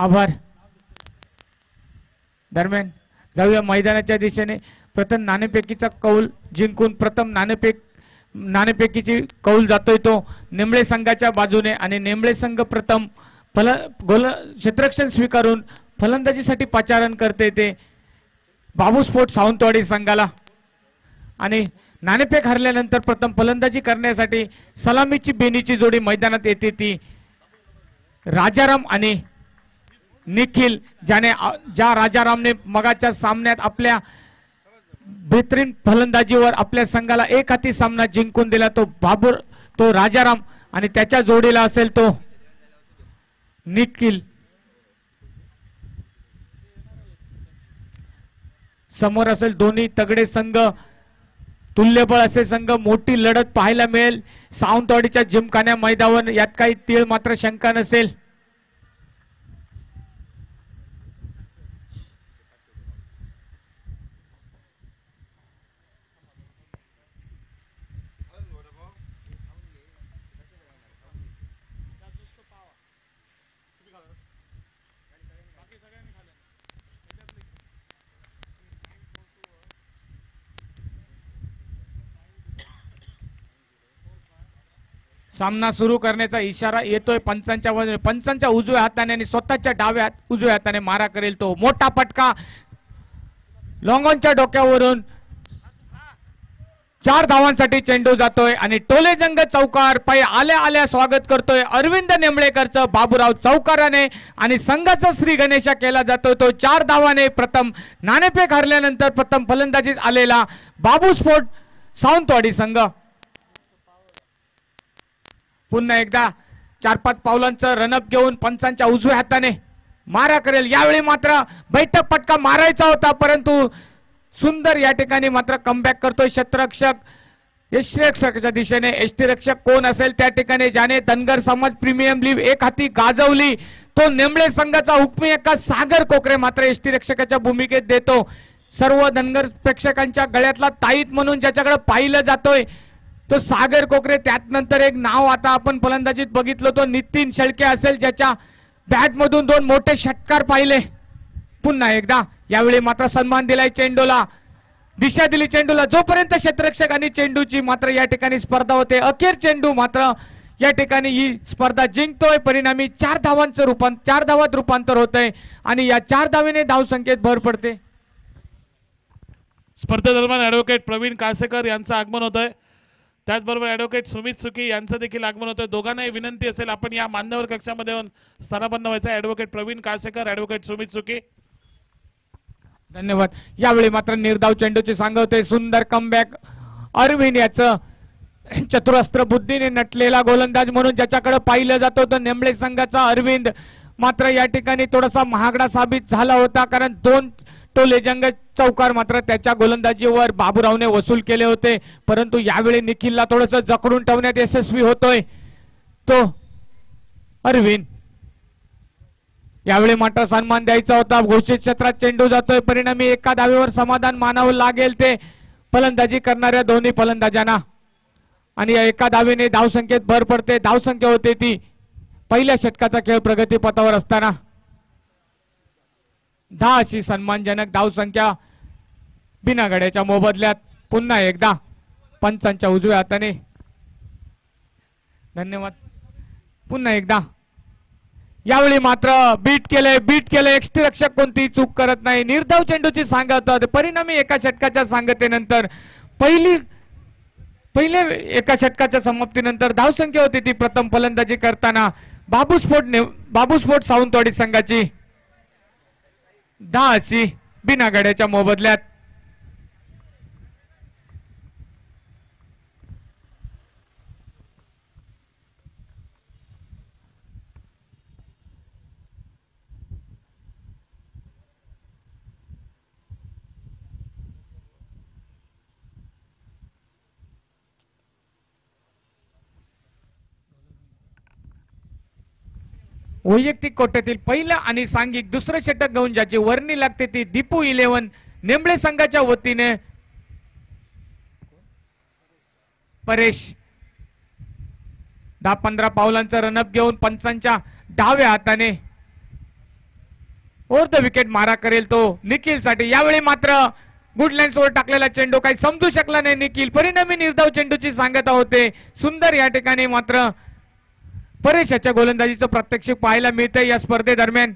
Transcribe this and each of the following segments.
आभार। दरम्यान जाऊया मैदानाच्या दिशेने। प्रथम नाणेफेकीचा कौल जिंकून प्रथम नाणेफेकीची कौल जातोय तो निंबळे संघाच्या बाजूने आणि निंबळे संघ प्रथम क्षेत्ररक्षण स्वीकारून फलंदाजीसाठी पाचारण करते ते बाबू स्पोर्ट्स सावंतवाडी संघाला। आणि नाणेफेक हरल्यानंतर प्रथम फलंदाजी करण्यासाठी सलामीची बेनीची जोडी मैदानात येते ती राजाराम आणि निखिल, ज्या राजारामने मगाच्या सामन्यात आपल्या बेहतरीन फलंदाजीवर आपल्या संघाला एक हाती सामना जिंकून दिला तो राजाराम आणि त्याच्या जोडीला असेल तो निखिल। समोर असेल दोन्ही तगडे संघ, तुल्यबळ असे संघ, मोठी लढत पाहायला मिळेल सावंतवाडीच्या जिमखान्या मैदानावर, यात काही तीळ मात्र शंका नसेल। सामना सुरू करण्याचा इशारा येतोय पंचांच्या बाजूने। पंचांच्या उजव्या हाताने आणि स्वतःच्या डाव्या उजव्या हाताने मारा करेल तो मोठा फटका लॉंगॉनच्या डोक्यावरून 4 धावांसाठी चेंडू जातोय आणि टोलेजंग चौकार पै आल्या आल्या स्वागत करतोय अरविंद नेमळेकरचं बाबूराव चौकाराने आणि संघाचा श्री गणेशा केला जातोय तो 4 धावाने। प्रथम नाणेफेक हरल्यानंतर प्रथम फलंदाजीत आलेला बाबू स्पोर्ट सावंतवाडी संघ पुन्हा एकदा 4-5 पावलांचं रनअप घेऊन पंचांच्या उजव्या हाताने मारा करेल। यावेळी मात्र बैठक फटका मारायचा होता परंतु सुंदर या ठिकाणी मात्र कमबॅक करतोय क्षेत्ररक्षक। यष्टीरक्षकाच्या दिशेने यष्टीरक्षक कोण असेल त्या ठिकाणी ज्याने धनगर समाज प्रीमियम लीग एक हाती गाजवली तो नेमळे संघाचा हुकमी एका सागर कोकरे मात्र यष्टीरक्षकाच्या भूमिकेत देतो। सर्व धनगर प्रेक्षकांच्या गळ्यातला ताईत म्हणून ज्याच्याकडे पाहिलं जातोय तो सागर कोकरे। त्यात नंतर एक नाव आता आपण फलंदाजीत बघितलं तो नितीन शेळके असेल ज्याच्या बॅट मधून 2 मोठे षटकार पाहिले। पुन्हा एकदा यावेळी मात्र सन्मान दिलाय चेंडूला, दिशा दिली चेंडूला जोपर्यंत क्षेत्ररक्षक आणि चेंडूची मात्र या ठिकाणी स्पर्धा होते। अखेर चेंडू मात्र या ठिकाणी ही स्पर्धा जिंकतोय परिणामी 4 धावात रूपांतर होतंय आणि या 4 धावेने धावसंख्येत भर पडते। स्पर्धेदरम्यान ॲडव्होकेट प्रवीण कासेकर यांचं आगमन होतंय, त्याचबरोबर ॲडव्होकेट सुमित सुकी यांचं देखील आगमन होतं। दोघांनाही विनंती असेल आपण या मान्यवर कक्षामध्ये स्थानापन्न व्हायचं। ॲडव्होकेट प्रवीण कासेकर, ॲडव्होकेट सुमित सुकी, धन्यवाद। यावेळी मात्र निर्धाव चेंडूची सांगवते सुंदर कमबॅक अरविंद याचं चतुरस्त्र बुद्धीने नटलेला गोलंदाज म्हणून ज्याच्याकडे पाहिलं जातं तो नेमळे संघाचा अरविंद मात्र या ठिकाणी थोडासा महागडा साबित झाला होता कारण 2 टोलेजंग चौकार मात्र त्याच्या गोलंदाजीवर बाबूरावने वसूल केले होते परंतु यावेळी निखिलला थोडंसं जखडून ठेवण्यात यशस्वी होतोय तो अरविंद। यावेळी मात्र सन्मान द्यायचा होता, घोषित क्षेत्रात चेंडू जातोय परिणामी एका धावेवर समाधान मानावं लागेल ते फलंदाजी करणाऱ्या दोन्ही फलंदाजांना आणि या एका धावेने धावसंख्येत भर पडते। धावसंख्या होते ती पहिल्या षटकाचा खेळ प्रगतीपथावर असताना 10 अशी सन्मानजनक धावसंख्या बिना गड्याच्या मोबदल्यात। पुन्हा एकदा पंचांच्या उजव्या हाताने धन्यवाद। पुन्हा एकदा यावेळी मात्र बीट केले यष्टीरक्षक कोणतीही चूक करत नाही। निर्धाव चेंडूची सांगता परिणामी एका षटकाच्या सांगतेनंतर पहिल्या एका षटकाच्या समाप्तीनंतर धावसंख्या होती ती प्रथम फलंदाजी करताना बाबू स्पोर्ट सावंतवाडी संघाची 10 अशी बिना गड्याच्या मोबदल्यात। वैयक्तिक कोट्यातील पहिला आणि सांघिक दुसरं षटक घेऊन ज्याची वर्णी लागते ती दीपू 11 नेमळे संघाच्या वतीने परेश 10-15 पावलांचा रनअप घेऊन पंचांच्या डाव्या हाताने ओव्हर द विकेट मारा करेल तो निखिल साठी। यावेळी मात्र गुड लाईन्स वर टाकलेला चेंडू काही समजू शकला नाही निखिल, परिणामी निर्धाव चेंडूची सांगता होते। सुंदर या ठिकाणी मात्र परेश याच्या गोलंदाजीचं प्रात्यक्षिक पाहायला मिळतंय या स्पर्धेदरम्यान।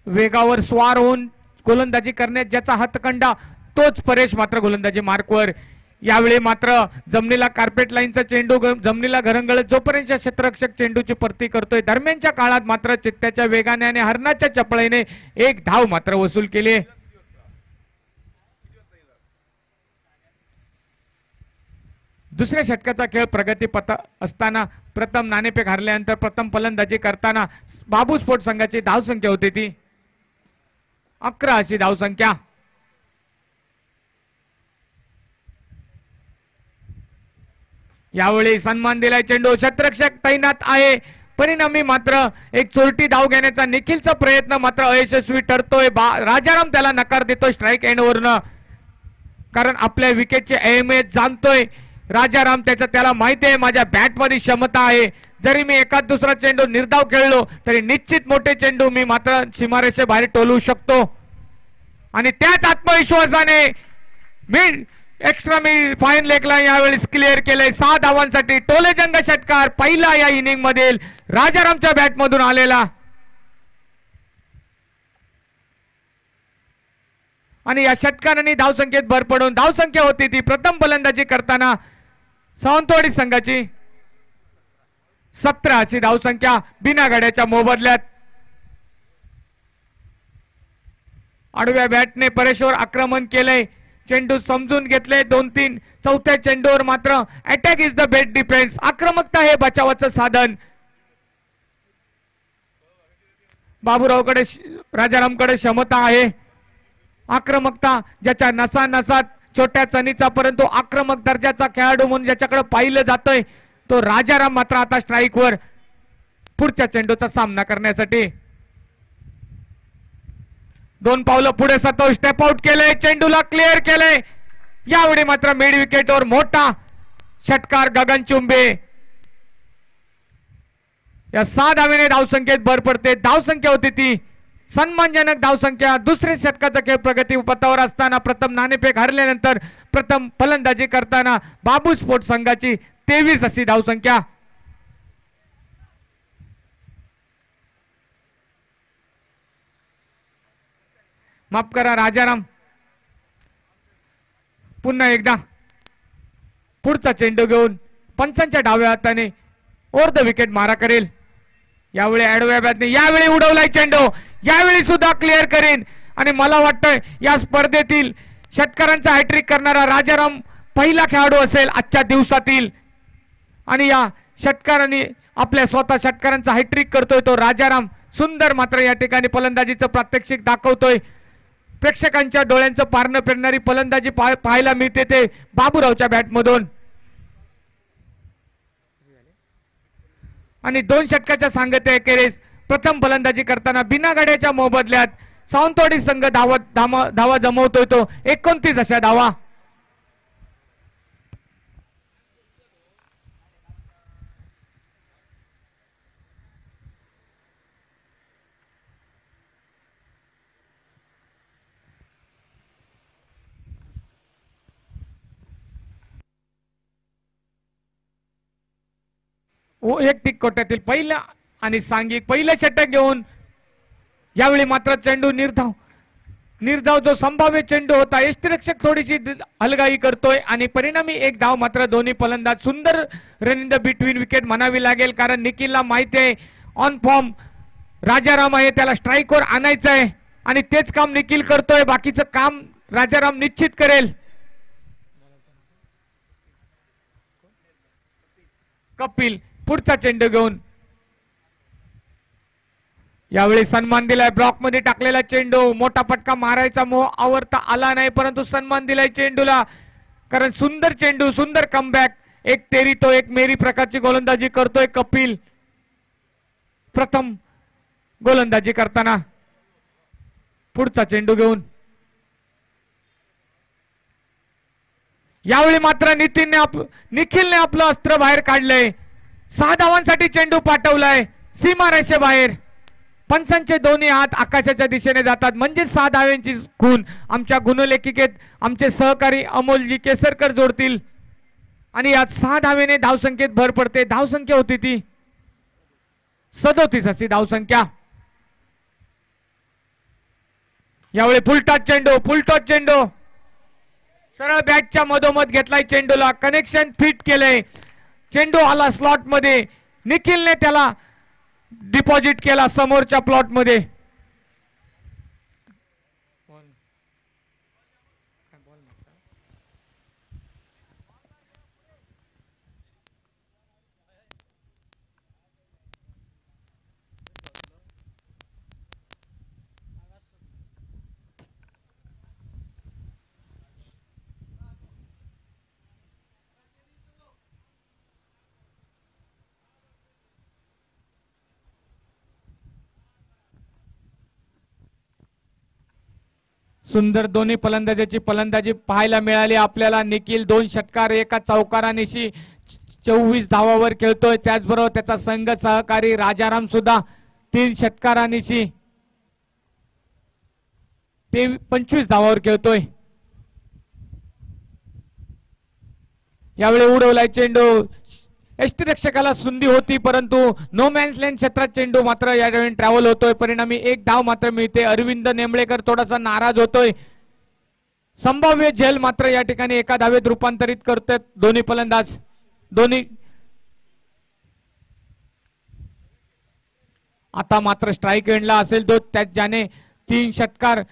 वेगावर स्वार होऊन गोलंदाजी करण्यात ज्याचा हातखंडा तोच परेश मात्र गोलंदाजी मार्कवर। यावेळी मात्र जमिनीला कार्पेट लाईनचा चेंडू जमिनीला घरंगळत जोपर्यंत क्षेत्ररक्षक चेंडूची परती करतोय, दरम्यानच्या काळात मात्र चित्त्याच्या वेगाने आणि हरणाच्या चपळीने एक धाव मात्र वसूल केली। दुसऱ्या षटकाचा खेळ प्रगतीपथ असताना प्रथम नाणेफेक हारल्यानंतर प्रथम फलंदाजी करताना बाबू स्पोर्ट संघाची धावसंख्या होती ती 11 अशी धावसंख्या। यावेळी सन्मान दिलाय चेंडू, क्षेत्ररक्षक तैनात आहे, परिणामी मात्र एक चोरटी धाव घेण्याचा निखिलचा प्रयत्न मात्र अयशस्वी ठरतोय। राजाराम त्याला नकार देतोय स्ट्राइक एंड वरनं, कारण आपल्या विकेटची अहमियत जाणतोय राजाराम। त्याला माहिती आहे माझ्या बॅट मध्ये क्षमता आहे, जरी मी एखाद दुसरा चेंडू निर्धाव खेळलो तरी निश्चित मोठे चेंडू मी मात्र सीमारेषे बाहेर टोलू शकतो। आणि त्याच आत्मविश्वासाने मी फाईन लेगला यावेळी क्लिअर केलंय 6 धावांसाठी। टोलेजंग षटकार पहिला या इनिंग मधील राजारामच्या बॅट मधून आलेला, आणि या षटकारांनी धावसंख्येत भर पडून धावसंख्या होती ती प्रथम फलंदाजी करताना सावंतवाडी संघाची 17 अशी धावसंख्या बिना गाड्याच्या मोबदल्यात। आडव्या बॅटने परेशवर आक्रमण केले, चेंडू समजून घेतले 2-3, चौथ्या चेंडूवर मात्र attack is the best defence, आक्रमकता हे बचावाचं साधन। बाबूरावकडे राजारामकडे क्षमता आहे, आक्रमकता ज्याच्या नसा नसात छोट्या चणीचा परंतु आक्रमक दर्जाचा खेळाडू म्हणून ज्याच्याकडे पाहिलं जातंय तो राजाराम मात्र आता स्ट्राइकवर पुढच्या चेंडूचा सामना करण्यासाठी 2 पावलं पुढे सतोष स्टेप आउट केले, चेंडूला क्लिअर केले। यावेळी मात्र मिड विकेटवर मोठा षटकार गगनचुंबी, या 6 धावेने धावसंख्येत भर पडते। धावसंख्या होती ती सन्मानजनक धावसंख्या। दुसऱ्या षटकाचा खेळ प्रगती पथावर असताना प्रथम नाणेफेक हरल्यानंतर प्रथम फलंदाजी करताना बाबू स्पोर्ट संघाची 23 अशी धावसंख्या। माफ करा राजाराम पुन्हा एकदा पुढचा चेंडू घेऊन पंचांच्या डाव्या हाताने ओव्हर द विकेट मारा करेल। यावेळी आडव्या बॅटने यावेळी उडवलाय चेंडू, यावेळी सुद्धा क्लिअर करेन, आणि मला वाटतंय या स्पर्धेतील षटकारांचा हॅट्रिक करणारा राजाराम पहिला खेळाडू असेल आजच्या दिवसातील, आणि या षटकारांनी आपल्या स्वतः षटकारांचा हॅट्रिक करतोय तो राजाराम। सुंदर मात्र या ठिकाणी फलंदाजीचं प्रात्यक्षिक दाखवतोय, प्रेक्षकांच्या डोळ्यांचं पारणं फिरणारी फलंदाजी पाहायला मिळते ते बाबूरावच्या बॅटमधून। आणि 2 षटकाच्या सांगते अखेरीस प्रथम फलंदाजी करताना बिना गाड्याच्या मोबदल्यात सावंतवाडी संघ धावा जमवतोय तो 29 अशा धावा। वैयक्तिक कोट्यातील पहिला आणि सांघिक पहिलं षटक घेऊन यावेळी मात्र चेंडू निर्धाव जो संभाव्य चेंडू होता यष्टिरक्षक थोडीशी हलगाई करतोय, आणि परिणामी एक धाव मात्र दोन्ही फलंदाज। सुंदर run in the between wicket म्हणावी लागेल, कारण निखिलला माहिती आहे ऑन फॉर्म राजाराम आहे, त्याला स्ट्राइकवर आणायचं आहे, आणि तेच काम निखिल करतोय, बाकीचं काम राजाराम निश्चित करेल। कपिल पुढचा चेंडू घेऊन यावेळी सन्मान दिलाय, ब्लॉक मध्ये टाकलेला चेंडू, मोठा फटका मारायचा मोह आवरता आला नाही परंतु सन्मान दिलाय चेंडूला, कारण सुंदर चेंडू, सुंदर कमबॅक, एक तेरी तो एक मेरी प्रकारची गोलंदाजी करतोय कपिल प्रथम गोलंदाजी करताना। पुढचा चेंडू घेऊन यावेळी मात्र निखिलने आपलं अस्त्र बाहेर काढलंय, 6 धावांसाठी चेंडू पाठवलाय सीमारेषेबाहेर. पंचांचे दोन्ही हात आकाशाच्या दिशेने जातात म्हणजे 6 धावांची खून आमच्या गुणलेखिकेत आमचे सहकारी अमोलजी केसरकर जोडतील आणि यात 6 धावेने धावसंख्येत भर पडते. धावसंख्या होती ती 37 अशी धावसंख्या. यावेळी फुलटॉस चेंडू सरळ बॅटच्या मधोमध घेतलाय. चेंडूला कनेक्शन फिट केलंय. चेंडू आला स्लॉट मध्ये. निखिलने त्याला डिपॉझिट केला समोरच्या प्लॉट मध्ये. सुंदर दोन्ही फलंदाजाची फलंदाजी पाहायला मिळाली आपल्याला. निखिल 2 षटकार एका चौकारानिशी 24 धावावर खेळतोय. त्याचबरोबर त्याचा संघ सहकारी राजाराम सुद्धा 3 षटकारानिशी 25 धावावर खेळतोय. यावेळी उडवलाय चेंडू. यष्टिरक्षकाला संधी होती परंतु नो मॅन्स लँड क्षेत्रात चेंडू मात्र या ठिकाणी ट्रॅव्हल होतोय. परिणामी 1 धाव मात्र मिळते. अरविंद नेमळेकर थोडासा नाराज होतोय. संभाव्य झेल मात्र या ठिकाणी एका धावेत रूपांतरित करतात दोन्ही फलंदाज. आता मात्र स्ट्राईक एंडला असेल तो ज्याने 3 षटकार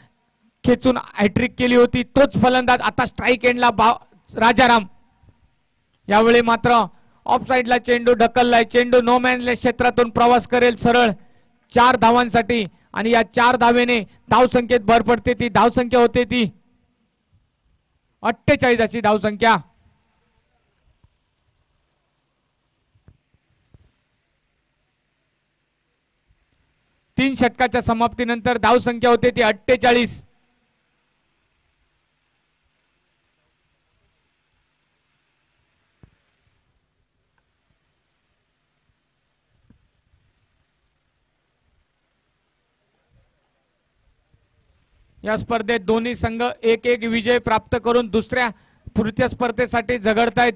खेचून हॅट्रिक केली होती तोच फलंदाज आता स्ट्राईक एंडला राजाराम. यावेळी मात्र ऑफ साइडला चेंडू ढकललाय. चेंडू नो मॅन क्षेत्रातून प्रवास करेल सरळ 4 धावांसाठी आणि या 4 धावेने धावसंख्येत भर पडते. ती धावसंख्या होते ती 48 अशी धावसंख्या. तीन षटकाच्या समाप्तीनंतर धावसंख्या होते ती 48. या स्पर्धेत दोन्ही संघ एक विजय प्राप्त करून पुढच्या स्पर्धेसाठी झगडतायत.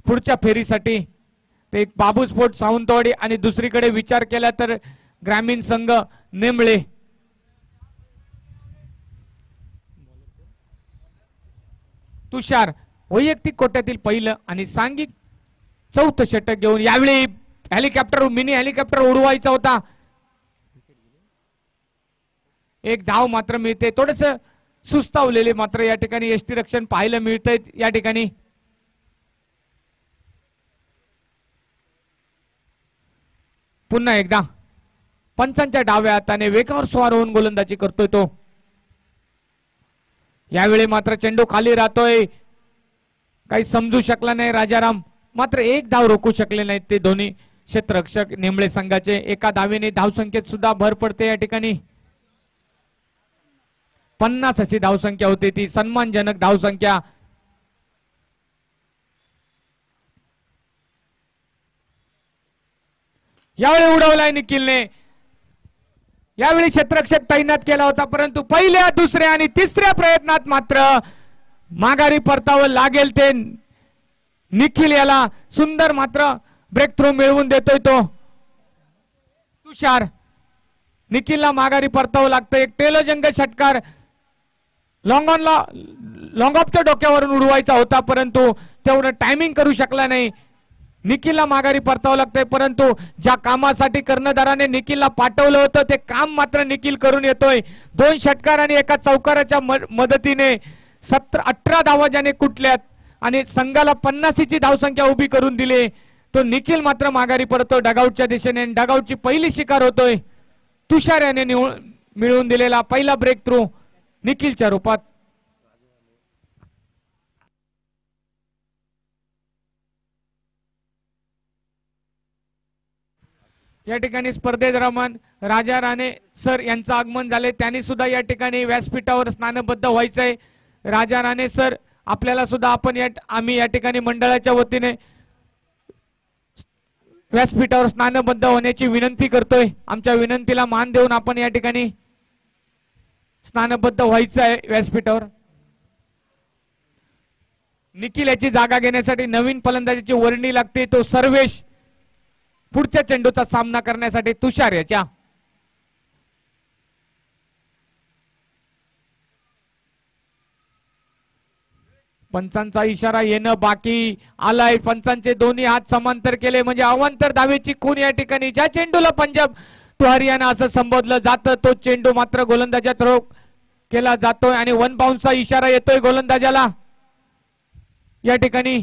पुढच्या फेरीसाठी ते बाबू स्पोर्ट सावंतवाडी आणि दुसरीकडे विचार केला तर ग्रामीण संघ नेमळे. तुषार वैयक्तिक कोट्यातील पहिलं आणि सांघिक 4थं षटक घेऊन यावेळी मिनी हेलिकॉप्टर उडवायचा होता. 1 धाव मात्र मिळते. थोडस सुस्तावलेले मात्र या ठिकाणी यष्टिरक्षण पाहायला मिळतंय. या ठिकाणी पुन्हा एकदा पंचांच्या डाव्या हाताने वेगावर स्वार होऊन गोलंदाजी करतोय तो. यावेळी मात्र चेंडू खाली राहतोय. काही समजू शकला नाही राजाराम. मात्र 1 धाव रोखू शकले नाहीत ते दोन्ही क्षेत्ररक्षक नेमळे संघाचे. एका धावेने धावसंख्येत सुद्धा भर पडते. या ठिकाणी 50 अशी धावसंख्या होती ती सन्मानजनक धावसंख्या. यावेळी उडवलाय निखिलने. यावेळी क्षेत्ररक्षक तैनात केला होता परंतु पहिल्या दुसऱ्या आणि तिसऱ्या प्रयत्नात मात्र माघारी परतावं लागेल ते निखिल. याला सुंदर मात्र ब्रेक थ्रू मिळवून देतोय तो तुषार. निखिलला माघारी परतावं लागतं. एक टेलजंग षटकार लॉंग ऑफच्या डोक्यावरून उडवायचा होता परंतु तेवढं टायमिंग करू शकला नाही. निखिलला माघारी परतावं लागतंय परंतु ज्या कामासाठी कर्णधाराने निखिलला पाठवलं होतं ते काम मात्र निखिल करून येतोय. 2 षटकार आणि एका चौकाराच्या मदतीने 18 धावा ज्याने कुठल्यात आणि संघाला 50ची धावसंख्या उभी करून दिली. तो निखिल मात्र माघारी परतोय डगआउटच्या दिशेने. डगआउटची पहिली शिकार होतोय तुषार याने मिळवून दिलेला पहिला ब्रेक थ्रू निखिलच्या रूपात. या ठिकाणी स्पर्धेदरम्यान राजा राणे सर यांचं आगमन झाले. त्यांनी सुद्धा या ठिकाणी व्यासपीठावर स्थानबद्ध व्हायचंय. राजा राणे सर आपल्याला सुद्धा आम्ही या ठिकाणी मंडळाच्या वतीने व्यासपीठावर स्नानबद्ध होण्याची विनंती करतोय. आमच्या विनंतीला मान देऊन आपण या ठिकाणी स्नानबद्ध व्हायचं आहे व्यासपीठावर. निखिल याची जागा घेण्यासाठी नवीन फलंदाजीची वर्णी लागते. तो सर्वेश पुढच्या चेंडूचा सामना करण्यासाठी तुषार याच्या पंचांचा इशारा येणं बाकी आलाय. पंचांचे दोन्ही हात समांतर केले म्हणजे अवांतर धावेची खून या ठिकाणी. ज्या चेंडूला पंजाब टू हरियाणा असं संबोधलं जातं तो चेंडू मात्र गोलंदाजात रोख केला जातोय आणि वन बाउन्सचा इशारा येतोय गोलंदाजाला या ठिकाणी.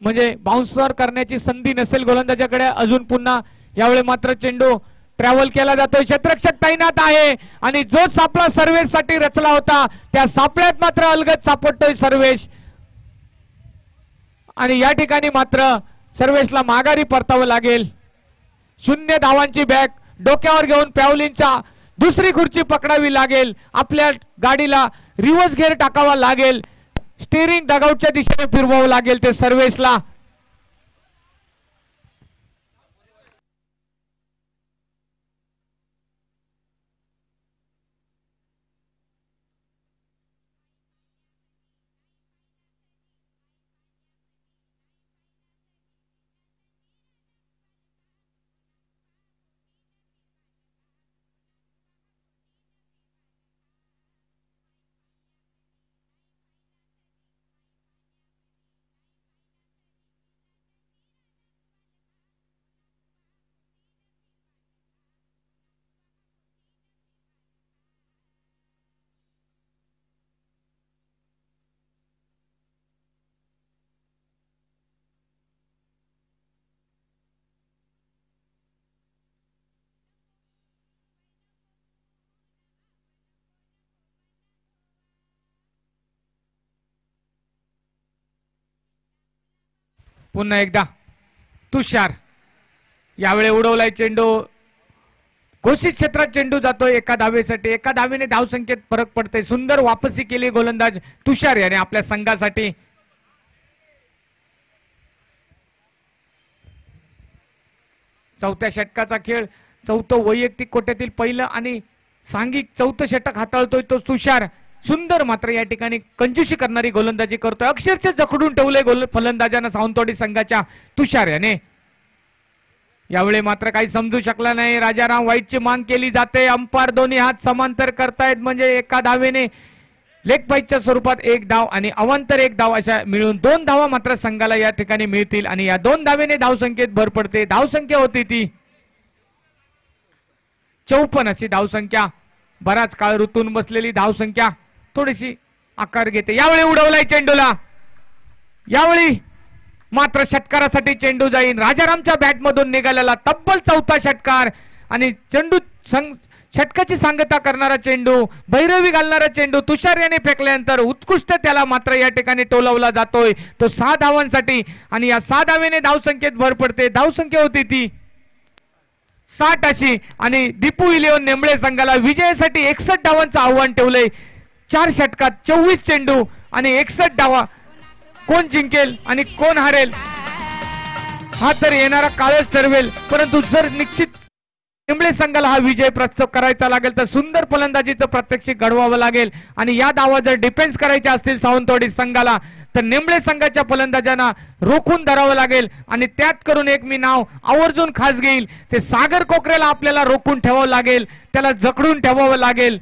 म्हणजे बाउन्सर करण्याची संधी नसेल गोलंदाजाकडे अजून. पुन्हा यावेळी मात्र चेंडू ट्रॅव्हल केला जातोय. क्षेत्ररक्षक तैनात आहे आणि जो सापळा सर्वेश साठी रचला होता त्या सापळ्यात मात्र अलगद सापडतोय सर्वेश. आणि या ठिकाणी मात्र सर्वेशला माघारी परतावं लागेल. 0 धावांची बॅग डोक्यावर घेऊन पॅव्हलिनच्या दुसरी खुर्ची पकडावी लागेल. आपल्या गाडीला रिव्हर्स गिअर टाकावा लागेल. स्टीअरिंग डगआउटच्या दिशेने फिरवावं लागेल ते सर्वेशला. पुन्हा एकदा तुषार यावेळी उडवलाय चेंडू. घोषित क्षेत्रात चेंडू जातोय एका धावेसाठी. एका धावेने धावसंख्येत फरक पडते. सुंदर वापसी केली गोलंदाज तुषार याने आपल्या संघासाठी. चौथ्या षटकाचा खेळ. चौथं वैयक्तिक कोट्यातील पहिलं आणि सांघिक चौथं षटक हाताळतोय तो तुषार. सुंदर मात्र या ठिकाणी कंजूशी करणारी गोलंदाजी करतोय. अक्षरशः जखडून ठेवले फलंदाजांना सावंतवाडी संघाच्या तुषार याने. यावेळी मात्र काही समजू शकला नाही. राजाराम वाईटची मांग केली जाते. अंपायर दोन्ही हात समांतर करतायत म्हणजे एका धावेने लेग पाईच्या स्वरूपात 1 धाव आणि अवांतर 1 धाव अशा मिळून 2 धावा मात्र संघाला या ठिकाणी मिळतील आणि या 2 धावेने धावसंख्येत भर पडते. धावसंख्या होती ती 54 अशी धावसंख्या. बराच काळ ऋतून बसलेली धावसंख्या थोडीशी आकार घेते. यावेळी उडवलाय चेंडूला. यावेळी मात्र षटकारासाठी चेंडू जाईल. राजारामच्या बॅट मधून निघालेला तब्बल चौथा षटकार आणि चेंडू षटकाची सांगता करणारा चेंडू, भैरवी घालणारा चेंडू तुषार याने फेकल्यानंतर उत्कृष्ट त्याला मात्र या ठिकाणी टोलवला जातोय तो 6 धावांसाठी आणि या 6 धावेने धावसंख्येत भर पडते. धावसंख्या होती ती 60 अशी आणि दीपू इलेव्हन नेमळे संघाला विजयासाठी 61 धावांचं आव्हान ठेवलंय. 4 षटकात 24 चेंडू आणि 61 धावा. कोण जिंकेल आणि कोण हारेल हा तर येणारा काळच ठरवेल. परंतु जर निश्चित नेमळे संघाला हा विजय प्रस्तुत करायचा लागेल तर सुंदर फलंदाजीचं प्रात्यक्षिक घडवावं लागेल आणि या धावा जर डिफेन्स करायच्या असतील सावंतवाडी संघाला तर नेमळे संघाच्या फलंदाजांना रोखून धरावं लागेल आणि त्यात करून एक मी नाव आवर्जून खास घेईल ते सागर कोकरेला आपल्याला रोखून ठेवावं लागेल. त्याला जखडून ठेवावं लागेल.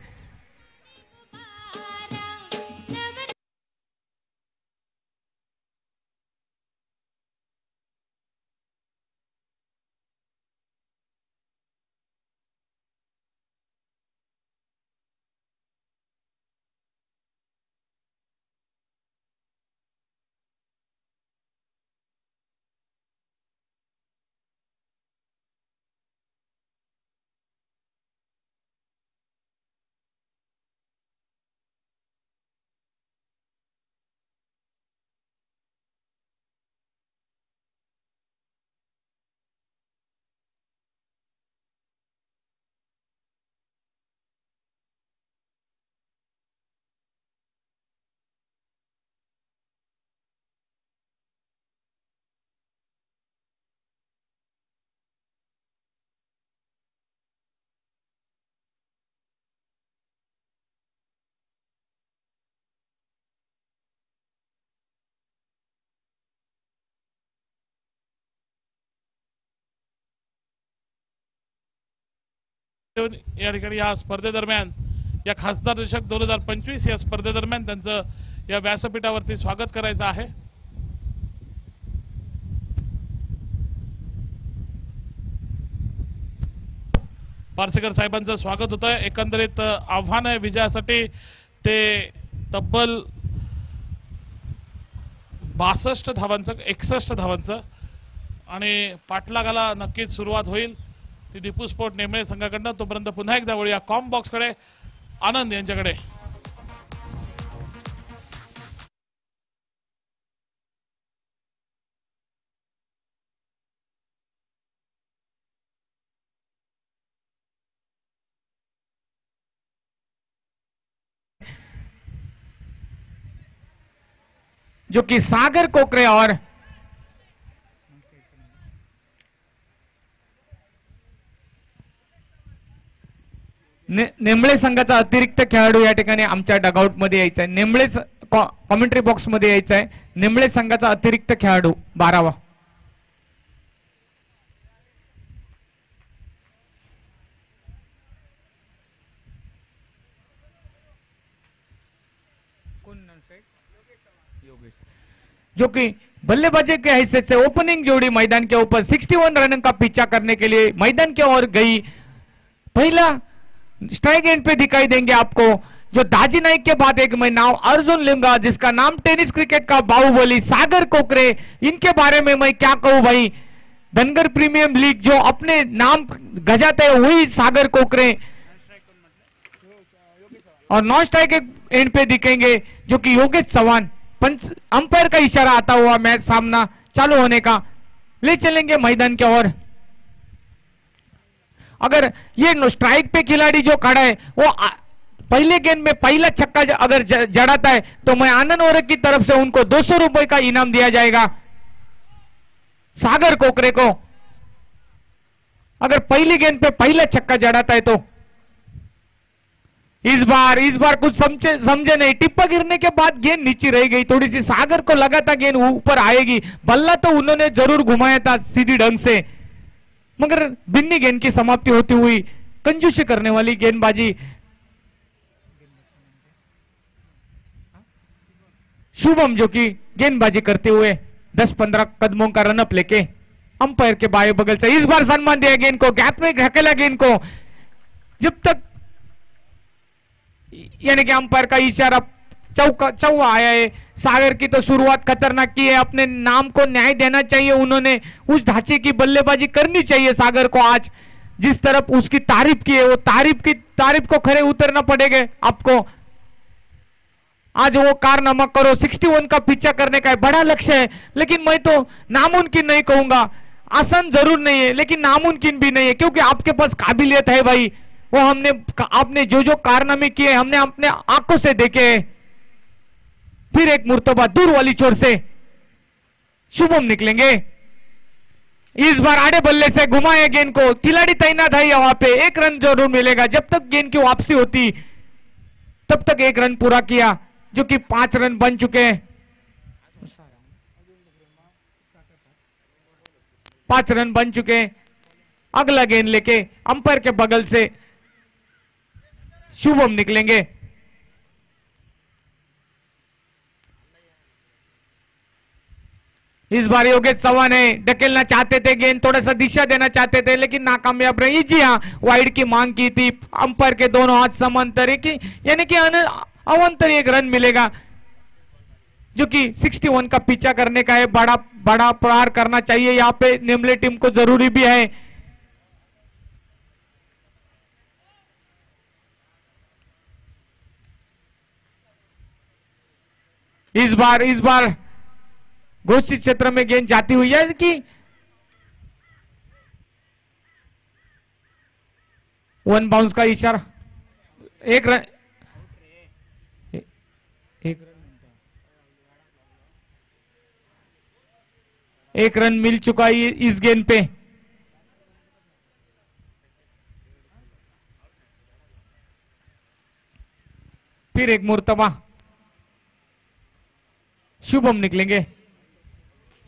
या ठिकाणी या स्पर्धेदरम्यान या खासदार चषक 2025 या स्पर्धेदरम्यान त्यांचं या व्यासपीठावरती स्वागत करायचं आहे. पारसेकर साहेबांचं स्वागत होत आहे. एकंदरीत आव्हान आहे विजयासाठी ते तब्बल 62 धावांचं 61 धावांचं आणि पाठलागाला नक्कीच सुरुवात होईल ती दीपू स्पोर्ट नेमळे संघाकडनं. तोपर्यंत पुन्हा एकदा वळूया कॉम बॉक्सकडे, आनंद यांच्याकडे. जो कि सागर कोकरे और नेमळे संघाचा अतिरिक्त खेळाडू या ठिकाणी आमच्या डगआउट मध्ये यायचा आहे. नेमळे कॉमेंट्री बॉक्स मध्ये यायचा आहे. नेमळे संघाचा अतिरिक्त खेळाडू 12वा. जो कि बल्लेबाजी के हैसियत से ओपनिंग जोड़ी मैदान के ऊपर 61 रन का पीछा करने के लिए मैदान की ओर गई. पहला स्ट्राइक एंड पे दिखाई देंगे आपको जो दाजी नाइक के बाद एक मैं नाम अर्जुन लूंगा जिसका नाम टेनिस क्रिकेट का बाहुबली सागर कोकरे. इनके बारे में मैं क्या कहूं भाई, धनगर प्रीमियम लीग जो अपने नाम गजाते हैं वही सागर कोकरे. और नॉन स्ट्राइक एंड पे दिखेंगे जो कि योगेश चौहान. पंच अंपायर का इशारा आता हुआ मैच सामना चालू होने का ले चलेंगे मैदान के ओर. अगर ये स्ट्राइक पे खिलाड़ी जो खड़ा है वो पहले गेंद में पहला छक्का अगर जड़ाता है तो मैं आनंद औरक की तरफ से उनको 200 रुपए का इनाम दिया जाएगा. सागर कोकरे को अगर पहली गेंद पे पहला छक्का जड़ाता है तो इस बार कुछ समझे नहीं. टिप्पा गिरने के बाद गेंद नीचे रह गई थोड़ी सी. सागर को लगा था गेंद ऊपर आएगी. बल्ला तो उन्होंने जरूर घुमाया था सीधी ढंग से, मगर बिन्नी गेंद की समाप्ति होती हुई कंजूसी करने वाली गेंदबाजी. शुभम जो कि गेंदबाजी करते हुए 10-15 कदमों का रनअप लेके अंपायर के बाएं बगल से इस बार सम्मान दिया गेंद को. गैप में ढकेला गेंद को. जब तक यानी कि अंपायर का इशारा चौवा आया है. सागर की तो शुरुआत खतरनाक की है. अपने नाम को न्याय देना चाहिए. उन्होंने उस ढांचे की बल्लेबाजी करनी चाहिए सागर को. आज जिस तरफ उसकी तारीफ की है वो तारीफ को खरे उतरना पड़ेगा आपको. आज वो कारनामा करो. 61 का पीछा करने का बड़ा लक्ष्य है, लेकिन मैं तो नामुमकिन नहीं कहूंगा. आसान जरूर नहीं है लेकिन नामुमकिन भी नहीं है, क्योंकि आपके पास काबिलियत है भाई. वो आपने जो कारनामे किए हमने अपने आंखों से देखे. फिर एक मुर्तबा दूर वाली छोर से शुभम निकलेंगे. इस बार आड़े बल्ले से घुमाए गेंद को. खिलाड़ी तैनात है वहां पे. एक रन जरूर मिलेगा. जब तक गेंद की वापसी होती तब तक एक रन पूरा किया, जो कि 5 रन बन चुके हैं. 5 रन बन चुके हैं. अगला गेंद लेके अंपायर के बगल से शुभम निकलेंगे. इस बार योगेश चौहान है ढकेलना चाहते थे गेंद, थोड़ा सा दिशा देना चाहते थे लेकिन नाकामयाब रही. जी हाँ, वाइड की मांग की थी. अंपायर के दोनों हाथ समांतर की यानी कि अवंतर एक रन मिलेगा, जो कि 61 का पीछा करने का है. बड़ा प्रहार करना चाहिए यहाँ पे नेमले टीम को, जरूरी भी है. इस बार घोषित क्षेत्र में गेंद जाती हुई है कि वन बाउंस का इशारा. एक रन मिल चुका है इस गेंद पे. फिर एक मुर्तबा शुभम निकलेंगे.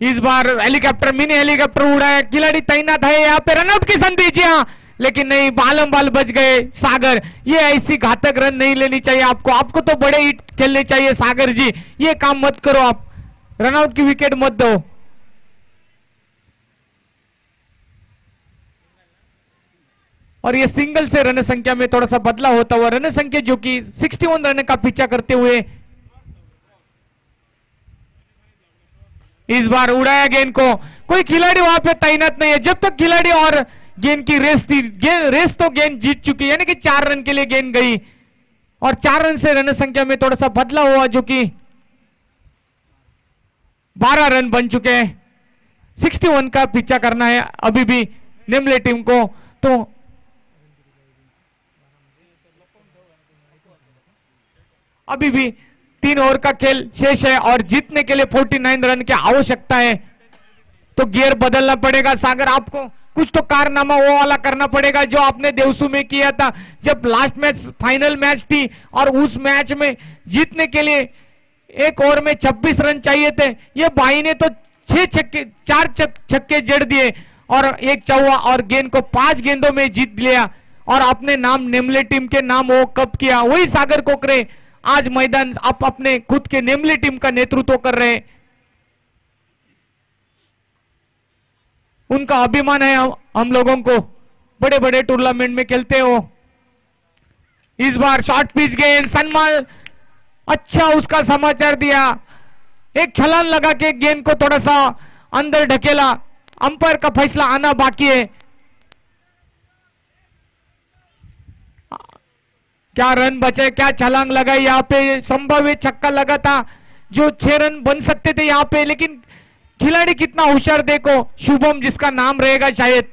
इस बार हेलीकॉप्टर मिनी हेलीकॉप्टर उड़ाया. खिलाड़ी तैनात है यहाँ पे. रनआउट की संधि. जी हाँ, लेकिन नहीं, बालम बाल बच गए सागर। ये ऐसी घातक रन नहीं लेनी चाहिए आपको, आपको तो बड़े हिट खेलने चाहिए सागर जी, ये काम मत करो आप, रनआउट की विकेट मत दो। और ये सिंगल से रन संख्या में थोड़ा सा बदलाव होता हुआ, रन संख्या जो कि 61 रन का पीछा करते हुए इस बार उड़ाया गेंद को। कोई खिलाड़ी वहां पे तैनात नहीं है, जब तक खिलाड़ी और गेंद की रेस थी, रेस तो गेंद जीत चुकी, यानी कि 4 रन के लिए गेंद गई और 4 रन से रन संख्या में थोड़ा सा बदलाव हुआ, जो कि 12 रन बन चुके हैं। 61 का पीछा करना है अभी भी नेमले टीम को। तो अभी भी 3 ओवर का खेल शेष है और जीतने के लिए 49 रन की आवश्यकता है। तो गियर बदलना पड़ेगा सागर, आपको कुछ तो कारनामा वो वाला करना पड़ेगा जो आपने देवसू में किया था जब लास्ट मैच फाइनल मैच थी और उस मैच में जीतने के लिए 1 ओवर में 26 रन चाहिए थे। ये भाई ने तो 4 छक्के जड़ दिए और 1 चौवा और गेंद को 5 गेंदों में जीत लिया और अपने नाम नेमले टीम के नाम वो कब किया। वही सागर कोकरे आज मैदान आप अपने खुद के नेमले टीम का नेतृत्व कर रहे हैं, उनका अभिमान है हम लोगों को, बड़े बड़े टूर्नामेंट में खेलते हो। इस बार शॉर्ट पिच गेंद, सन्मान अच्छा उसका समाचार दिया, एक छलांग लगा के गेंद को थोड़ा सा अंदर ढकेला। अंपायर का फैसला आना बाकी है। क्या रन बचे, क्या छलांग लगाई, यहाँ पे संभावित छक्का लगा था जो 6 रन बन सकते थे यहाँ पे, लेकिन खिलाड़ी कितना होशियार देखो, शुभम जिसका नाम रहेगा शायद,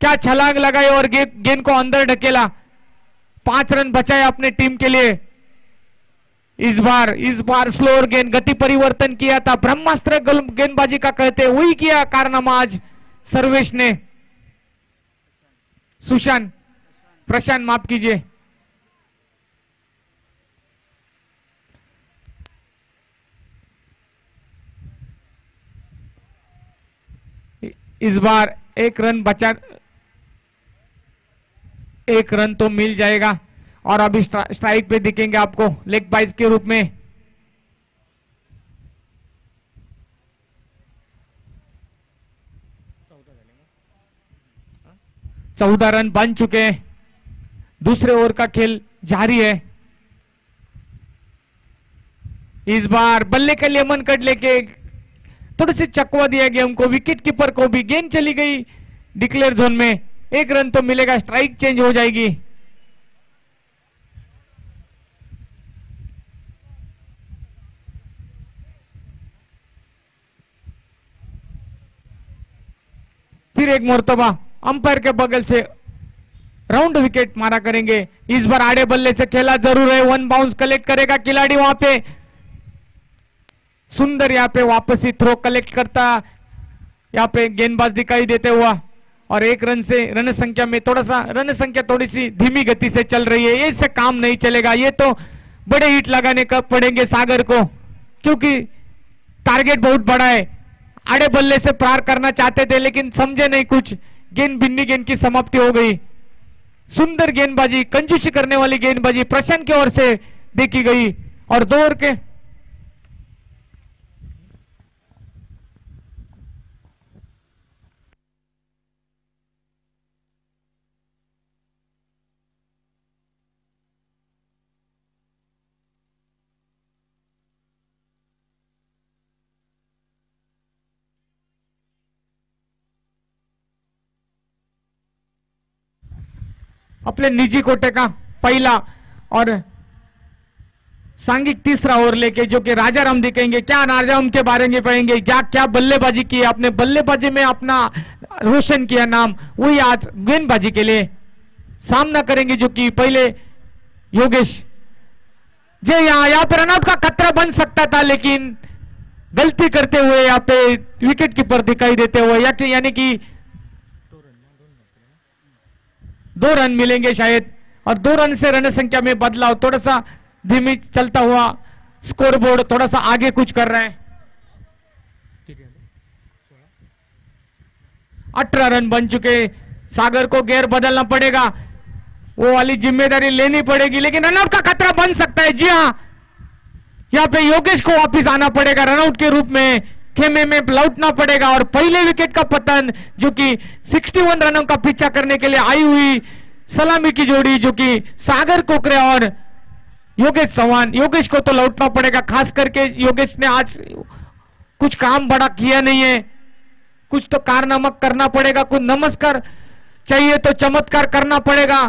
क्या छलांग लगाई और गेंद को अंदर ढकेला, 5 रन बचाए अपने टीम के लिए। इस बार स्लोअर गेंद, गति परिवर्तन किया था, ब्रह्मास्त्र गेंदबाजी का कहते वही किया कारनामा आज सर्वेश ने। प्रशांत माफ कीजिए। इस बार 1 रन बचा, 1 रन तो मिल जाएगा और अभी स्ट्राइक पे दिखेंगे आपको लेग बाइज के रूप में। चौदह रन बन चुके हैं, दूसरे ओवर का खेल जारी है। इस बार बल्ले के लिए मन कट लेके थोड़ी सी चकवा दिया गया हमको, विकेट कीपर को भी गेंद चली गई डिक्लेयर जोन में, 1 रन तो मिलेगा, स्ट्राइक चेंज हो जाएगी। फिर एक मर्तबा अंपायर के बगल से राउंड विकेट मारा करेंगे। इस बार आड़े बल्ले से खेला जरूर है, 1 बाउंस कलेक्ट करेगा खिलाड़ी वहां पे, सुंदर यहाँ पे वापसी थ्रो कलेक्ट करता, यहाँ पे गेंदबाज दिखाई देते हुआ और 1 रन से रन संख्या में रन संख्या थोड़ी सी धीमी गति से चल रही है। इससे काम नहीं चलेगा, ये तो बड़े हिट लगाने का पड़ेंगे सागर को, क्योंकि टारगेट बहुत बड़ा है। आड़े बल्ले से प्रहार करना चाहते थे लेकिन समझे नहीं कुछ, गेंद बिन्नी गेंद की समाप्ति हो गई। सुंदर गेंदबाजी, कंजूसी करने वाली गेंदबाजी प्रशांत की ओर से देखी गई और 2 ओवर के अपने निजी कोटे का पहला और सांघिक तीसरा ओवर लेके जो कि राजाराम दिखेंगे, क्या राजाराम के बारे में पढ़ेंगे, क्या बल्लेबाजी की, अपने बल्लेबाजी में अपना रोशन किया नाम, वही आज गेंदबाजी के लिए सामना करेंगे जो कि पहले योगेश जे यहाँ पे रनआउट का खतरा बन सकता था लेकिन गलती करते हुए यहाँ पे विकेट कीपर दिखाई देते हुए, यानी कि 2 रन मिलेंगे शायद और 2 रन से रन संख्या में बदलाव, थोड़ा सा धीमी चलता हुआ स्कोरबोर्ड थोड़ा सा आगे कुछ कर रहा है। 18 रन बन चुके, सागर को गेयर बदलना पड़ेगा, वो वाली जिम्मेदारी लेनी पड़ेगी, लेकिन रनआउट का खतरा बन सकता है। जी हाँ, यहाँ पे योगेश को वापिस आना पड़ेगा, रनआउट के रूप में खेमे में लौटना पड़ेगा और पहले विकेट का पतन, जो कि 61 रनों का पीछा करने के लिए आई हुई सलामी की जोड़ी, जो कि सागर कोकरे और योगेश चौहान। योगेश को तो लौटना पड़ेगा, खास करके योगेश ने आज कुछ काम बड़ा किया नहीं है, कुछ तो कारनामा करना पड़ेगा, कुछ नमस्कार चाहिए तो चमत्कार करना पड़ेगा।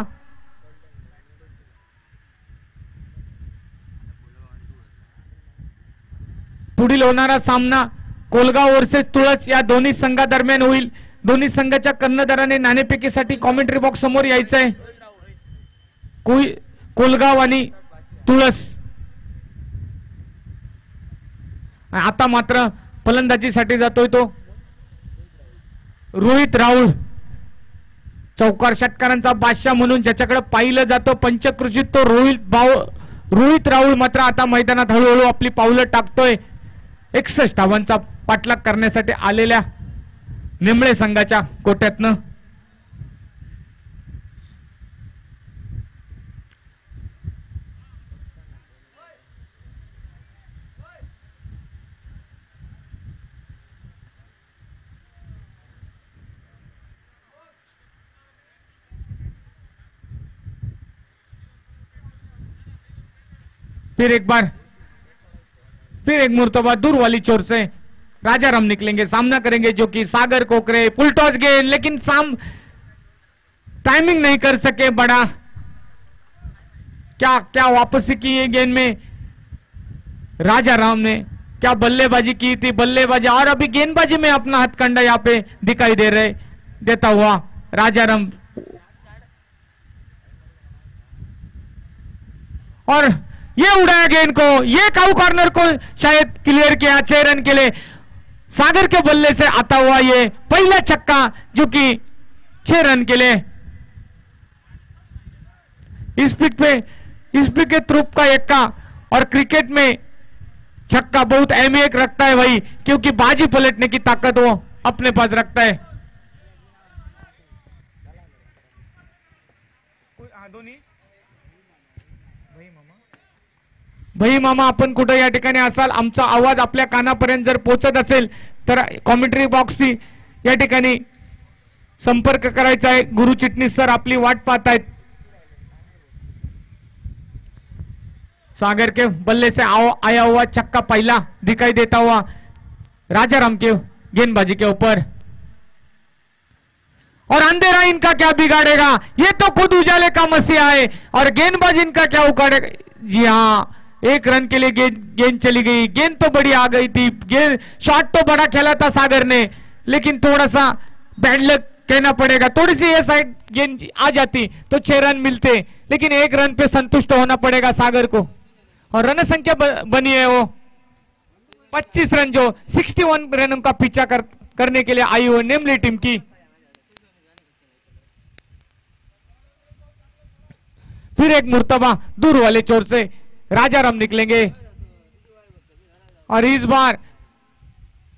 पुढील होणारा सामना कोलगाव वर्सेस तुळस या दोन्ही संघादरम्यान होईल। दोन्ही संघाच्या कर्णधाराने नाणेफेकीसाठी कॉमेंट्री बॉक्स समोर यायचं आहे। कोलगाव आणि तुळस। आता मात्र फलंदाजीसाठी जातोय तो रोहित राहुल, चौकार षटकारांचा बादशाह म्हणून ज्याच्याकडे पाहिलं जातं पंचकृषीत तो रोहित राहुल मात्र आता मैदानात हळूहळू आपली पावलं टाकतोय। 61 धावांचा पाठलाग करण्यासाठी आलेल्या निंबळे संघाच्या कोट्यातनं। फिर एक मुर्तबा दूर वाली चोर से राजाराम निकलेंगे, सामना करेंगे, जो कि सागर कोकरे। फुल टॉस गेंद, लेकिन टाइमिंग नहीं कर सके बड़ा। क्या वापसी की है गेंद में राजाराम ने, क्या बल्लेबाजी की थी, बल्लेबाजी और अभी गेंदबाजी में अपना हथकंडा यहाँ पे दिखाई देता हुआ राजाराम। और ये उड़ाया गेंद को, ये काउ कॉर्नर को शायद क्लियर किया 6 रन के लिए। सागर के बल्ले से आता हुआ ये पहला छक्का, जो कि 6 रन के लिए। इस पिच के त्रुप का एक्का और क्रिकेट में छक्का बहुत अहमियत रखता है भाई, क्योंकि बाजी पलटने की ताकत वो अपने पास रखता है। भाई मामा, आपण कुठे या ठिकाणी असाल, आमचा आवाज आपल्या कानापर्यंत जर पोहोचत असेल तर कॉमेंट्री बॉक्सची या ठिकाणी संपर्क करायचा आहे। गुरु चिटणीस सर आपली वाट पाहत आहेत। सागर के बल्ले से आया हुआ छक्का पहला दिखाई देता हुआ राजाराम के गेंदबाजी के ऊपर। और अंधेरा इनका क्या बिगाड़ेगा, ये तो खुद उजाले का मसीहा है, और गेंदबाजी इनका क्या उखाड़ेगा। जी हाँ, 1 रन के लिए गेंद चली गई, गेंद तो बड़ी आ गई थी, गेंद शॉट तो बड़ा खेला था सागर ने, लेकिन थोड़ा सा बैड लक कहना पड़ेगा। थोड़ी सी ये साइड गेंद आ जाती तो 6 रन मिलते, लेकिन 1 रन पे संतुष्ट होना पड़ेगा सागर को। और रन संख्या बनी है वो 25 रन, जो 61 रनों का पीछा करने के लिए आई हुई नेमली टीम की। फिर एक मुर्तबा दूर वाले चोर से राजाराम निकलेंगे, और इस बार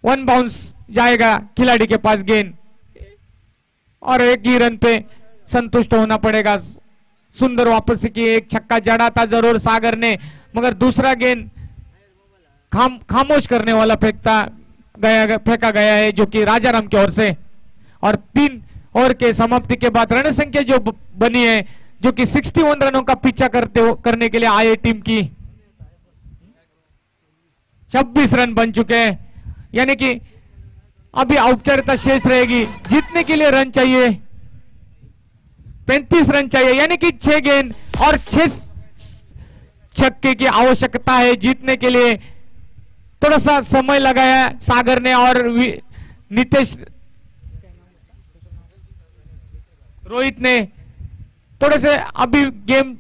1 बाउंस जाएगा खिलाड़ी के पास गेंद, और 1 ही रन पे संतुष्ट होना पड़ेगा। सुंदर वापसी की, एक छक्का जड़ा था जरूर सागर ने, मगर दूसरा गेंद खामोश करने वाला फेंका गया है, जो कि राजाराम की ओर से। और 3 ओवर के समाप्ति के बाद रन संख्या जो बनी है, जो कि 61 रनों का पीछा करने के लिए आए टीम की, 26 रन बन चुके हैं, यानी कि अभी औपचारिकता शेष रहेगी। जीतने के लिए रन चाहिए 35 रन चाहिए, यानी कि 6 गेंद और 6 छक्के की आवश्यकता है जीतने के लिए। थोड़ा सा समय लगाया सागर ने, और नितेश रोहित ने थोड़े से अभी गेम,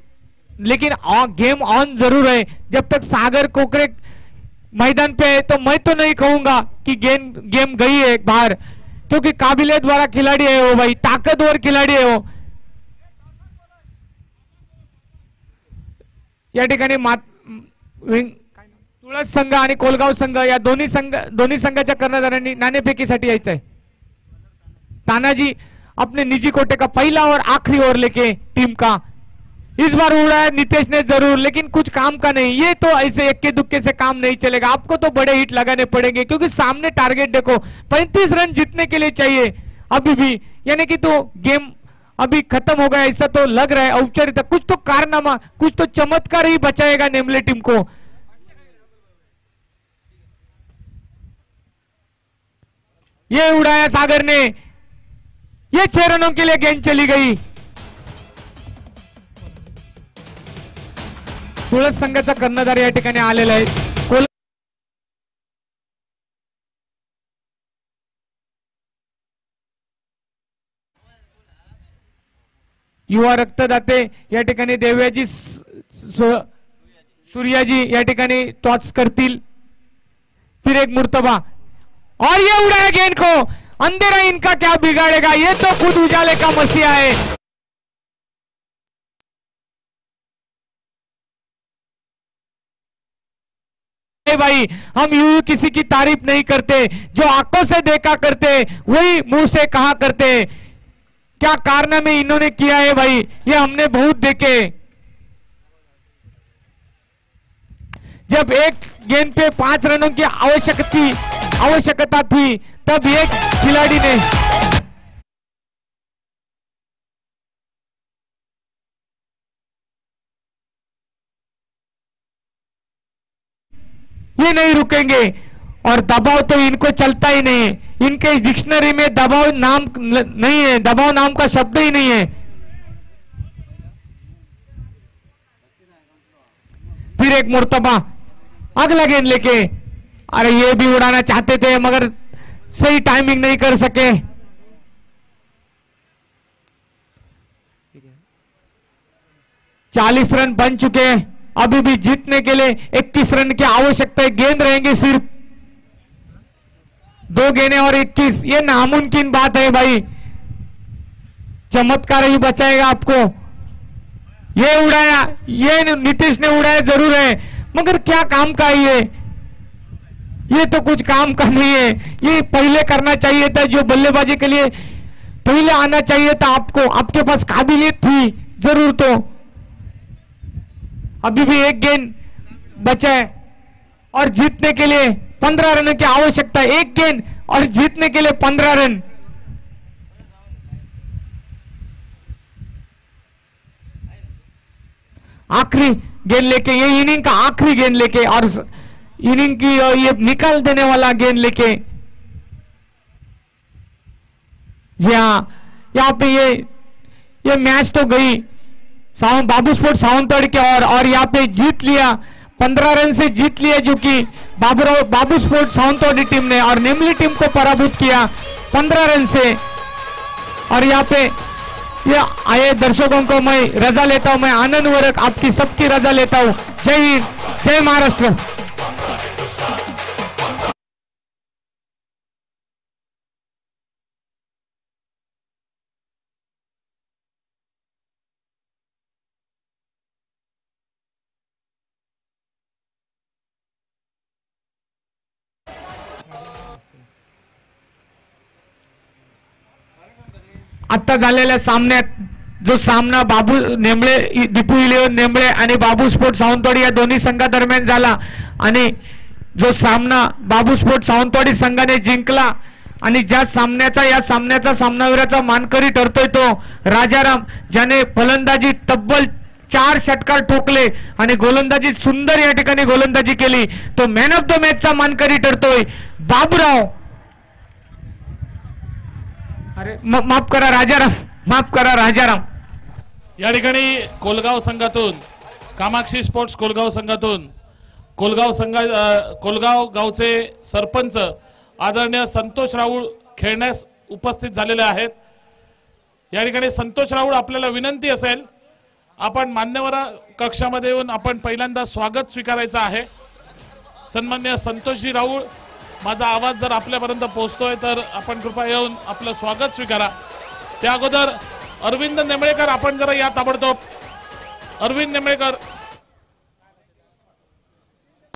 लेकिन गेम ऑन जरूर है। जब तक सागर कोकरे मैदान पे है तो मैं तो नहीं कहूंगा कि गेम गई है बाहर, क्योंकि काबिलियत वाला खिलाड़ी है वो भाई, ताकतवर खिलाड़ी है वो। या ठिकाणी तुळस संघ आणि कोलगाव संघ या दोन्ही संघाच्या कर्णधारांनी नाणेफेकीसाठी यायचंय। तानाजी अपने निजी कोटे का पहला और आखिरी ओवर लेके टीम का। इस बार उड़ाया नितेश ने जरूर, लेकिन कुछ काम का नहीं। ये तो ऐसे इक्के दुक्के से काम नहीं चलेगा, आपको तो बड़े हिट लगाने पड़ेंगे क्योंकि सामने टारगेट देखो 35 रन जीतने के लिए चाहिए अभी भी, यानी कि तो गेम अभी खत्म हो गया ऐसा तो लग रहा है। औपचारिकता कुछ तो कारनामा, कुछ तो चमत्कार ही बचाएगा नेमले टीम को। ये उड़ाया सागर ने, ये 6 रनों के लिए गेंद चली गई। तुळस संघाचा कर्णधार या ठिकाणी आलेला आहे। युवा रक्तदाते या ठिकाणी देव्याजी सूर्याजी या ठिकाणी टॉस करतील। फिर एक मुर्तबा और ये उड़ाया गेंद को, अंधेरा इनका क्या बिगाड़ेगा, ये तो खुद उजाले का मसीहा है। भाई हम यूं किसी की तारीफ नहीं करते, जो आंखों से देखा करते वही मुंह से कहा करते। क्या कारनामे इन्होंने किया है भाई, ये हमने बहुत देखे। जब एक गेंद पे 5 रनों की आवश्यकता थी तब एक खिलाड़ी ने ये नहीं रुकेंगे, और दबाव तो इनको चलता ही नहीं है। इनके डिक्शनरी में दबाव नाम नहीं है, दबाव नाम का शब्द ही नहीं है। फिर एक मुर्तबा अगला गेंद लेके, अरे ये भी उड़ाना चाहते थे मगर सही टाइमिंग नहीं कर सके। चालीस रन बन चुके हैं, अभी भी जीतने के लिए 21 रन की आवश्यकता है। गेंद रहेंगे सिर्फ 2 गेंदें और 21, ये नामुमकिन बात है भाई। चमत्कार ही बचाएगा आपको। ये उड़ाया, ये नीतीश ने उड़ाया जरूर है मगर क्या काम का है ये तो कुछ काम का नहीं है। ये पहले करना चाहिए था, जो बल्लेबाजी के लिए पहले आना चाहिए था आपको। आपके पास काबिलियत थी जरूर। तो अभी भी एक गेंद बचा है और जीतने के लिए 15 रन की आवश्यकता है। एक गेंद और जीतने के लिए 15 रन। आखिरी गेंद लेके, ये इनिंग का आखिरी गेंद लेके और इनिंग की ये निकाल देने वाला गेंद लेके। जी हाँ, यहाँ पे ये मैच तो गई बाबू स्पोर्ट सावंतवाड़ी के और यहाँ पे जीत लिया, 15 रन से जीत लिया, जो कि बाबू स्पोर्ट सावंतवाड़ी टीम ने, और नेमली टीम को पराभूत किया 15 रन से। और यहाँ पे ये आए दर्शकों को मैं रजा लेता हूं, मैं आनंद वर्क आपकी सबकी रजा लेता हूं। जय हिंद, जय महाराष्ट्र। आता झालेल्या सामन्यात जो सामना बाबू नेमळे, दीपू इलेव्हन नेमळे आणि बाबू स्पोर्ट सावंतवाडी या दोन्ही संघादरम्यान झाला, आणि जो सामना बाबू स्पोर्ट सावंतवाडी संघाने जिंकला, आणि ज्या सामन्याचा या सामन्याचा सामनावीराचा मानकरी ठरतोय तो राजाराम, ज्याने फलंदाजी तब्बल 4 षटकार ठोकले आणि गोलंदाजी सुंदर या ठिकाणी गोलंदाजी केली, तो मॅन ऑफ द मॅचचा मानकरी ठरतोय बाबूराव। अरे माफ करा राजाराम, माफ करा राजाराम। या ठिकाणी कोलगाव संघातून, कामाक्षी स्पोर्ट्स कोलगाव संघातून कोलगाव गावचे सरपंच आदरणीय संतोष राऊळ खेळण्यास उपस्थित झालेले आहेत। या ठिकाणी संतोष राऊळ, आपल्याला विनंती असेल आपण मान्यवर कक्षामध्ये येऊन आपण पहिल्यांदा स्वागत स्वीकारायचं आहे। सन्माननीय संतोषजी राऊळ, माझा आवाज जर आपल्यापर्यंत पोहोचतोय तर आपण कृपया येऊन आपलं स्वागत स्वीकारा। त्या अगोदर अरविंद नेमळेकर, आपण जरा या ताबडतोब। अरविंद नेमळेकर